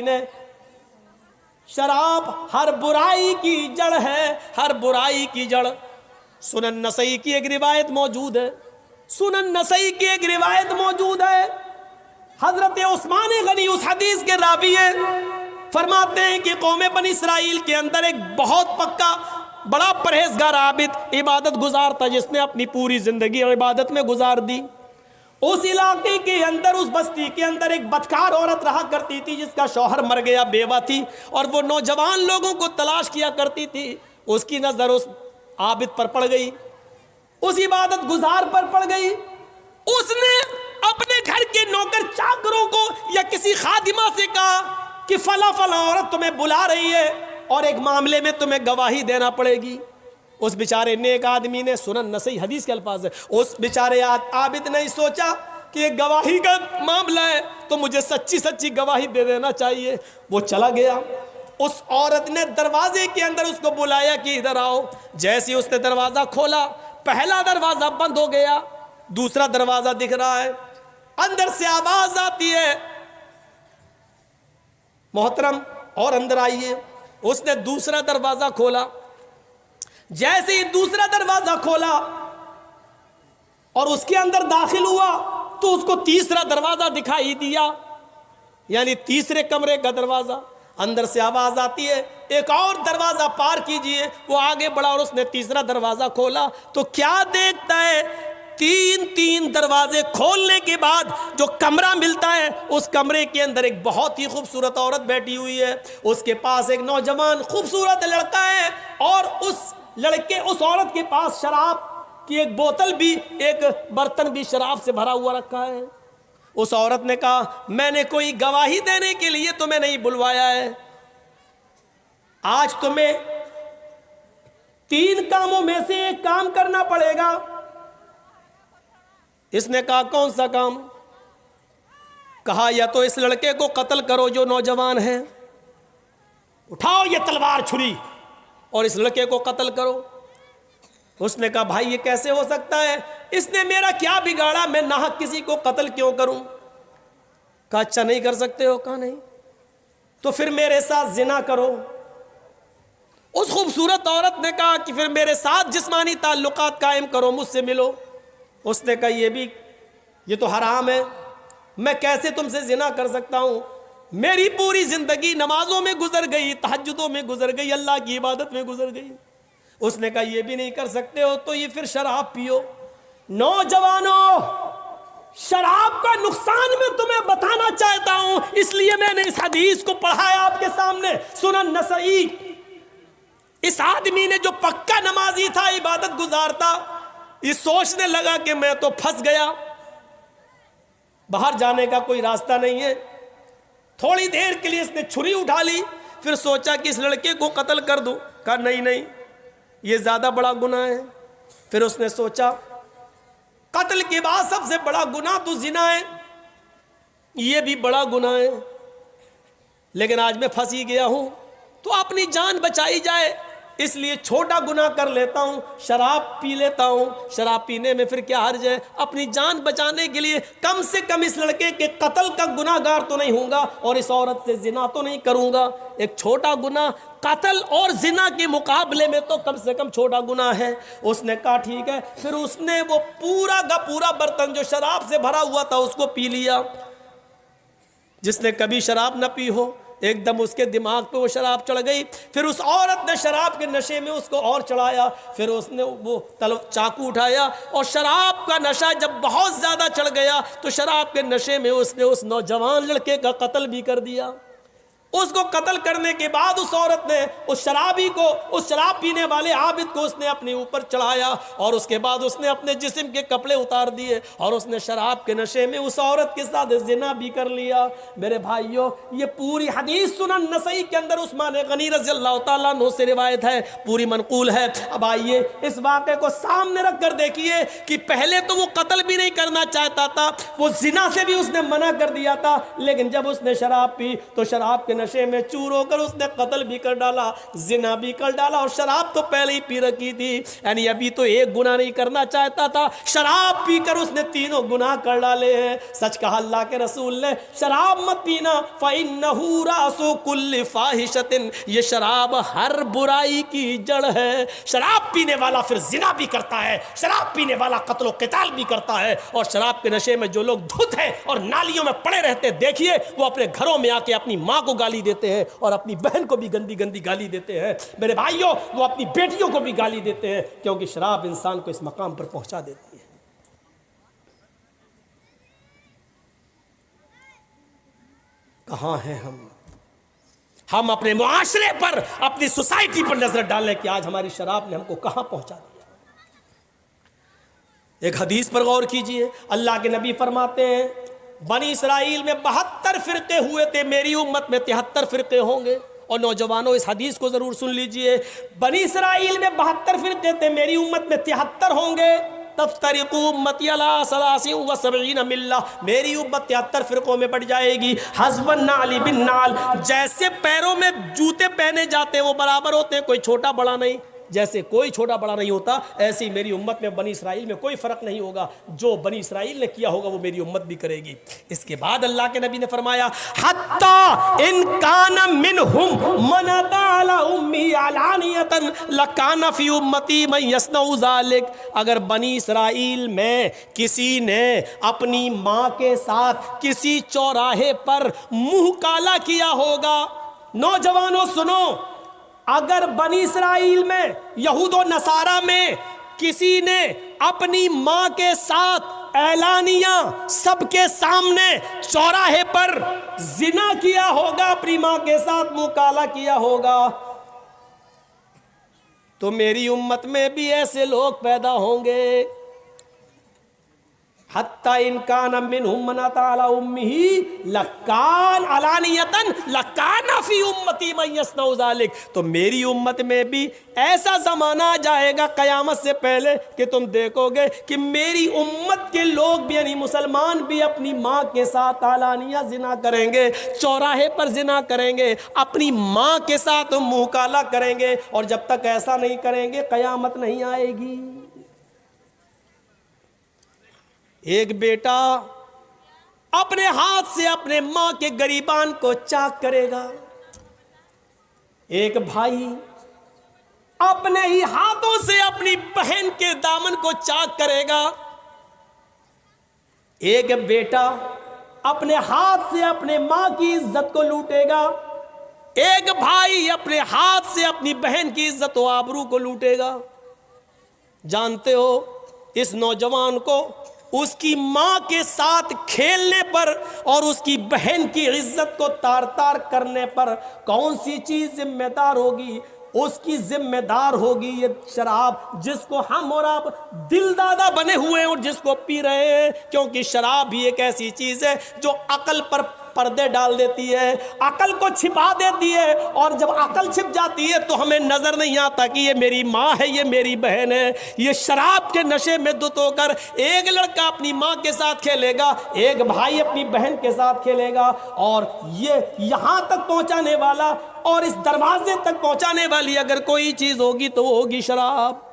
نے شراب ہر برائی کی جڑ ہے، ہر برائی کی جڑ۔ سنن نسائی کی ایک روایت موجود ہے، سنن نسائی کی ایک روایت موجود ہے، حضرت عثمان غنی اس حدیث کے راوی ہیں، فرماتے ہیں کہ قوم بنی اسرائیل کے اندر ایک بہت پکا بڑا پرہیزگار عابد عبادت گزار تھا، جس نے اپنی پوری زندگی عبادت میں گزار دی۔ اس علاقے کے اندر، اس بستی کے اندر ایک بدکار عورت رہا کرتی تھی، جس کا شوہر مر گیا، بیوہ تھی، اور وہ نوجوان لوگوں کو تلاش کیا کرتی تھی۔ اس کی نظر اس عابد پر پڑ گئی، اس عبادت گزار پر پڑ گئی۔ اس نے اپنے گھر کے نوکر چاکروں کو یا کسی خادمہ سے کہا کہ فلاں فلاں عورت تمہیں بلا رہی ہے اور ایک معاملے میں تمہیں گواہی دینا پڑے گی۔ اس بیچارے نیک آدمی نے، سنن نسائی حدیث کے الفاظ ہے، اس بیچارے عابد نے سوچا کہ یہ گواہی کا معاملہ ہے تو مجھے سچی سچی گواہی دے دینا چاہیے۔ وہ چلا گیا، اس عورت نے دروازے کے اندر اس کو بلایا کہ ادھر آؤ۔ جیسے اس نے دروازہ کھولا، پہلا دروازہ بند ہو گیا، دوسرا دروازہ دکھ رہا ہے، اندر سے آواز آتی ہے، محترم اور اندر آئیے۔ اس نے دوسرا دروازہ کھولا، جیسے ہی دوسرا دروازہ کھولا اور اس کے اندر داخل ہوا تو اس کو تیسرا دروازہ دکھائی دیا، یعنی تیسرے کمرے کا دروازہ۔ اندر سے آواز آتی ہے، ایک اور دروازہ پار کیجئے۔ وہ آگے بڑھا اور اس نے تیسرا دروازہ کھولا تو کیا دیکھتا ہے، تین دروازے کھولنے کے بعد جو کمرہ ملتا ہے، اس کمرے کے اندر ایک بہت ہی خوبصورت عورت بیٹھی ہوئی ہے، اس کے پاس ایک نوجوان خوبصورت لڑکا ہے، اور اس عورت کے پاس شراب کی ایک بوتل بھی، ایک برتن بھی شراب سے بھرا ہوا رکھا ہے۔ اس عورت نے کہا، میں نے کوئی گواہی دینے کے لیے تمہیں نہیں بلوایا ہے، آج تمہیں 3 کاموں میں سے ایک کام کرنا پڑے گا۔ اس نے کہا، کون سا کام؟ کہا، یا تو اس لڑکے کو قتل کرو جو نوجوان ہے، اٹھاؤ یہ تلوار چھری اور اس لڑکے کو قتل کرو۔ اس نے کہا، بھائی یہ کیسے ہو سکتا ہے، اس نے میرا کیا بگاڑا، میں ناحق کسی کو قتل کیوں کروں؟ کہا، اچھا نہیں کر سکتے ہو؟ کہا نہیں، تو پھر میرے ساتھ زنا کرو۔ اس خوبصورت عورت نے کہا کہ پھر میرے ساتھ جسمانی تعلقات قائم کرو، مجھ سے ملو۔ اس نے کہا، یہ تو حرام ہے، میں کیسے تم سے زنا کر سکتا ہوں، میری پوری زندگی نمازوں میں گزر گئی، تہجدوں میں گزر گئی، اللہ کی عبادت میں گزر گئی۔ اس نے کہا، یہ بھی نہیں کر سکتے ہو تو یہ پھر شراب پیو۔ نوجوانوں، شراب کا نقصان میں تمہیں بتانا چاہتا ہوں، اس لیے میں نے اس حدیث کو پڑھا ہے آپ کے سامنے، سنن نسائی۔ اس آدمی نے جو پکا نمازی تھا، عبادت گزار تھا، یہ سوچنے لگا کہ میں تو پھنس گیا، باہر جانے کا کوئی راستہ نہیں ہے۔ تھوڑی دیر کے لیے اس نے چھری اٹھا لی، پھر سوچا کہ اس لڑکے کو قتل کر دوں۔ کہا، نہیں، یہ زیادہ بڑا گناہ ہے۔ پھر اس نے سوچا، قتل کے بعد سب سے بڑا گناہ تو زنا ہے، یہ بھی بڑا گناہ ہے، لیکن آج میں پھنس ہی گیا ہوں تو اپنی جان بچائی جائے، اس لیے چھوٹا گناہ کر لیتا ہوں، شراب پی لیتا ہوں۔ شراب پینے میں پھر کیا حرج ہے، اپنی جان بچانے کے لیے کم سے کم اس لڑکے کے قتل کا گناہ گار تو نہیں ہوں گا اور اس عورت سے زنا تو نہیں کروں گا۔ ایک چھوٹا گناہ قتل اور زنا کے مقابلے میں تو کم سے کم چھوٹا گناہ ہے۔ اس نے کہا، ٹھیک ہے۔ پھر اس نے وہ پورا کا پورا برتن جو شراب سے بھرا ہوا تھا اس کو پی لیا۔ جس نے کبھی شراب نہ پی ہو، ایک دم اس کے دماغ پہ وہ شراب چڑھ گئی۔ پھر اس عورت نے شراب کے نشے میں اس کو اور چڑھایا، پھر اس نے وہ چاقو اٹھایا، اور شراب کا نشہ جب بہت زیادہ چڑھ گیا تو شراب کے نشے میں اس نے اس نوجوان لڑکے کا قتل بھی کر دیا۔ اس کو قتل کرنے کے بعد اس عورت نے اس شرابی کو، اس شراب پینے والے عابد کو اس نے اپنے اوپر چڑھایا، اور اس کے بعد اس نے اپنے جسم کے کپڑے اتار دیے، اور اس نے شراب کے نشے میں اس عورت کے ساتھ زنا بھی کر لیا۔ میرے بھائیوں، یہ پوری حدیث سنن نسائی کے اندر عثمان غنی رضی اللہ تعالیٰ عنہ سے روایت ہے، پوری منقول ہے۔ اب آئیے اس واقعے کو سامنے رکھ کر دیکھیے کہ پہلے تو وہ قتل بھی نہیں کرنا چاہتا تھا، وہ زنا سے بھی اس نے منع کر دیا تھا، لیکن جب اس نے شراب پی تو شراب کے کے نشے میں چور ہو کر اس نے قتل بھی کر ڈالا, زنا بھی کر ڈالا, اور شراب تو پہلے ہی پی رکھی تھی. یعنی ابھی تو ایک گناہ نہیں کرنا چاہتا تھا, شراب پی کر اس نے تینوں گناہ کر ڈالے ہیں. سچ کہا اللہ کے رسول نے, شراب مت پینا, فَإِنَّهُ رَأْسُ كُلِّ فَاحِشَةٍ, یہ شراب ہر برائی کی جڑ ہے. شراب پینے والا پھر زنا بھی کرتا ہے, شراب پینے والا قتل و قتال بھی کرتا ہے, اور شراب کے نشے میں جو لوگ دھت ہیں اور نالیوں میں پڑے رہتے دیکھیے, وہ اپنے گھروں میں آ کے اپنی ماں کو گالی دیتے ہیں اور اپنی بہن کو بھی گندی گندی گالی دیتے ہیں. میرے بھائیوں, وہ اپنی بیٹیوں کو بھی گالی دیتے ہیں, کیونکہ شراب انسان کو اس مقام پر پہنچا دیتی ہے. کہاں ہیں ہم اپنے معاشرے پر, اپنی سوسائٹی پر نظر ڈالیں کہ آج ہماری شراب نے ہم کو کہاں پہنچا دیا. ایک حدیث پر غور کیجئے, اللہ کے نبی فرماتے ہیں بنی اسرائیل میں 72 فرقے ہوئے تھے, میری امت میں 73 فرقے ہوں گے. اور نوجوانوں اس حدیث کو ضرور سن لیجئے, بنی اسرائیل میں 72 فرقے تھے, میری امت میں 73 ہوں گے. تفترق امتی علی 73 ملہ, میری امت 73 فرقوں میں بڑھ جائے گی. حسب النعل بالنعل, جیسے پیروں میں جوتے پہنے جاتے ہیں وہ برابر ہوتے ہیں, کوئی چھوٹا بڑا نہیں. جیسے کوئی چھوٹا بڑا نہیں ہوتا, ایسے ہی میری امت میں بنی اسرائیل میں کوئی فرق نہیں ہوگا. جو بنی اسرائیل نے کیا ہوگا وہ میری امت بھی کرے گی. اس کے بعد اللہ کے نبی نے فرمایا حتی ان کان منہم من اتی علی امی علانیۃ لکان فی امتی من یصنع ذلک, اگر بنی اسرائیل میں کسی نے اپنی ماں کے ساتھ کسی چوراہے پر منہ کالا کیا ہوگا. نوجوانوں سنو, اگر بنی اسرائیل میں, یہود و نصارہ میں کسی نے اپنی ماں کے ساتھ اعلانیہ سب کے سامنے چوراہے پر زنا کیا ہوگا, اپنی ماں کے ساتھ منہ کالا کیا ہوگا, تو میری امت میں بھی ایسے لوگ پیدا ہوں گے. حتی ان کان منہم من اتی علی امہ لکان علانیۃ لکان فی امتی من یصنع ذلک, تو میری امت میں بھی ایسا زمانہ آ جائے گا قیامت سے پہلے کہ تم دیکھو گے کہ میری امت کے لوگ بھی, یعنی مسلمان بھی, اپنی ماں کے ساتھ علانیہ زنا کریں گے, چوراہے پر زنا کریں گے, اپنی ماں کے ساتھ منہ کالا کریں گے, اور جب تک ایسا نہیں کریں گے قیامت نہیں آئے گی. ایک بیٹا اپنے ہاتھ سے اپنے ماں کے گریبان کو چاک کرے گا, ایک بھائی اپنے ہی ہاتھوں سے اپنی بہن کے دامن کو چاک کرے گا, ایک بیٹا اپنے ہاتھ سے اپنے ماں کی عزت کو لوٹے گا, ایک بھائی اپنے ہاتھ سے اپنی بہن کی عزت و آبرو کو لوٹے گا. جانتے ہو اس نوجوان کو اس کی ماں کے ساتھ کھیلنے پر اور اس کی بہن کی عزت کو تار تار کرنے پر کون سی چیز ذمہ دار ہوگی؟ اس کی ذمہ دار ہوگی یہ شراب جس کو ہم اور آپ دل دادا بنے ہوئے ہیں اور جس کو پی رہے ہیں, کیونکہ شراب بھی ایک ایسی چیز ہے جو عقل پر پردے ڈال دیتی ہے, عقل کو چھپا دیتی ہے, اور جب عقل چھپ جاتی ہے تو ہمیں نظر نہیں آتا کہ یہ میری ماں ہے, یہ میری بہن ہے. یہ شراب کے نشے میں دھت ہو کر ایک لڑکا اپنی ماں کے ساتھ کھیلے گا, ایک بھائی اپنی بہن کے ساتھ کھیلے گا, اور یہ یہاں تک پہنچانے والا اور اس دروازے تک پہنچانے والی اگر کوئی چیز ہوگی تو وہ ہوگی شراب.